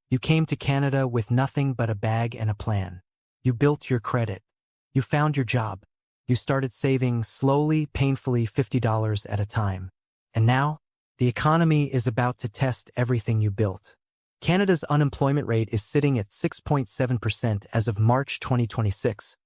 You came to Canada with nothing but a bag and a plan. You built your credit. You found your job. You started saving slowly, painfully $50 at a time. And now, the economy is about to test everything you built. Canada's unemployment rate is sitting at 6.7% as of March 2026,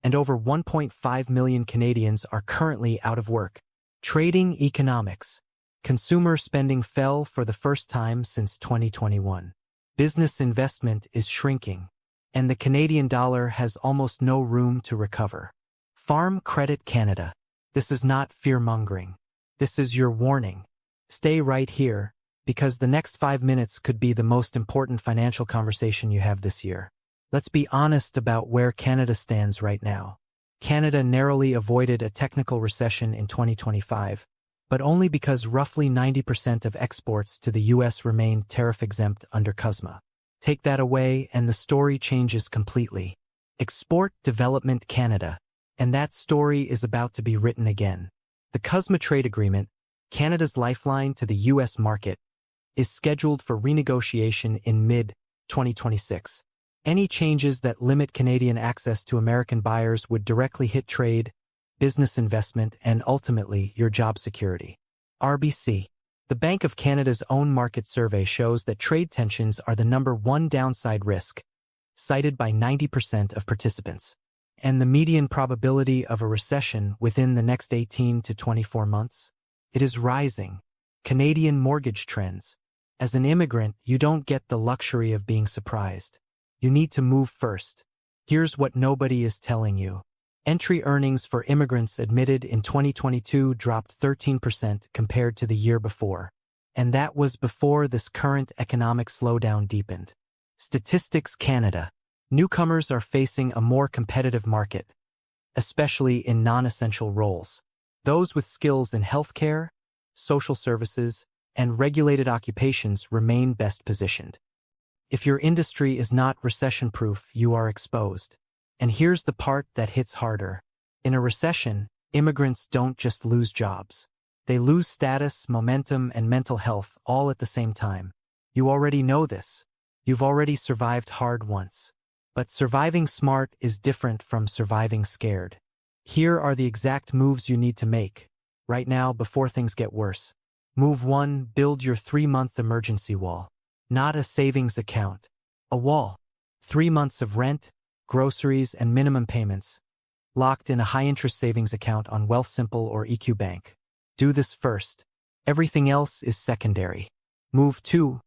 and over 1.5 million Canadians are currently out of work. Trading economics. Consumer spending fell for the first time since 2021. Business investment is shrinking, and the Canadian dollar has almost no room to recover. Farm Credit Canada. This is not fear-mongering. This is your warning. Stay right here, because the next 5 minutes could be the most important financial conversation you have this year. Let's be honest about where Canada stands right now. Canada narrowly avoided a technical recession in 2025, but only because roughly 90% of exports to the U.S. remained tariff-exempt under CUSMA. Take that away and the story changes completely. Export Development Canada. And that story is about to be written again. The CUSMA trade agreement, Canada's lifeline to the U.S. market, is scheduled for renegotiation in mid-2026. Any changes that limit Canadian access to American buyers would directly hit trade, business investment, and ultimately your job security. RBC. The Bank of Canada's own market survey shows that trade tensions are the #1 downside risk, cited by 90% of participants. And the median probability of a recession within the next 18 to 24 months? It is rising. Canadian mortgage trends. As an immigrant, you don't get the luxury of being surprised. You need to move first. Here's what nobody is telling you. Entry earnings for immigrants admitted in 2022 dropped 13% compared to the year before. And that was before this current economic slowdown deepened. Statistics Canada. Newcomers are facing a more competitive market, especially in non-essential roles. Those with skills in healthcare, social services, and regulated occupations remain best positioned. If your industry is not recession-proof, you are exposed. And here's the part that hits harder. In a recession, immigrants don't just lose jobs. They lose status, momentum, and mental health all at the same time. You already know this. You've already survived hard once. But surviving smart is different from surviving scared. Here are the exact moves you need to make, right now before things get worse. Move 1. Build your 3-month emergency wall. Not a savings account. A wall. 3 months of rent, groceries, and minimum payments. Locked in a high-interest savings account on Wealthsimple or EQ Bank. Do this first. Everything else is secondary. Move 2.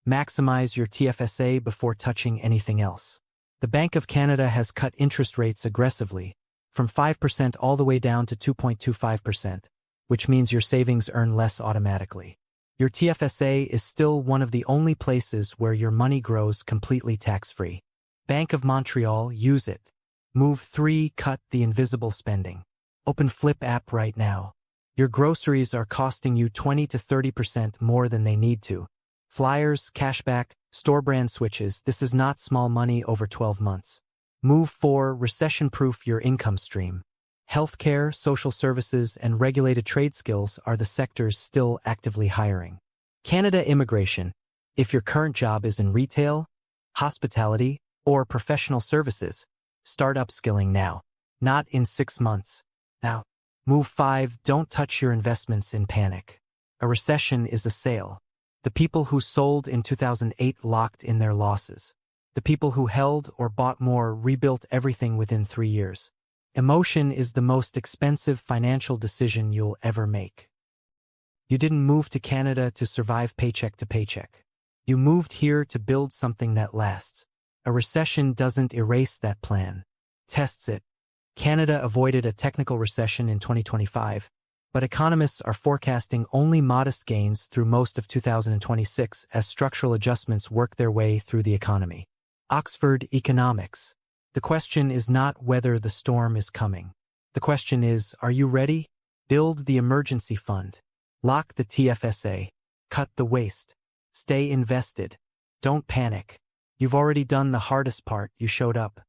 Maximize your TFSA before touching anything else. The Bank of Canada has cut interest rates aggressively, from 5% all the way down to 2.25%, which means your savings earn less automatically. Your TFSA is still one of the only places where your money grows completely tax-free. Bank of Montreal, use it. Move 3. Cut the invisible spending. Open Flip app right now. Your groceries are costing you 20 to 30% more than they need to. Flyers, cashback, store brand switches, this is not small money over 12 months. Move 4. Recession-proof your income stream. Healthcare, social services, and regulated trade skills are the sectors still actively hiring. Canada Immigration. If your current job is in retail, hospitality, or professional services, start upskilling now. Not in 6 months. Now. Move 5. Don't touch your investments in panic. A recession is a sale. The people who sold in 2008 locked in their losses. The people who held or bought more rebuilt everything within 3 years. Emotion is the most expensive financial decision you'll ever make. You didn't move to Canada to survive paycheck to paycheck. You moved here to build something that lasts. A recession doesn't erase that plan. Tests it. Canada avoided a technical recession in 2025, but economists are forecasting only modest gains through most of 2026 as structural adjustments work their way through the economy. Oxford Economics. The question is not whether the storm is coming. The question is, are you ready? Build the emergency fund. Lock the TFSA. Cut the waste. Stay invested. Don't panic. You've already done the hardest part. You showed up.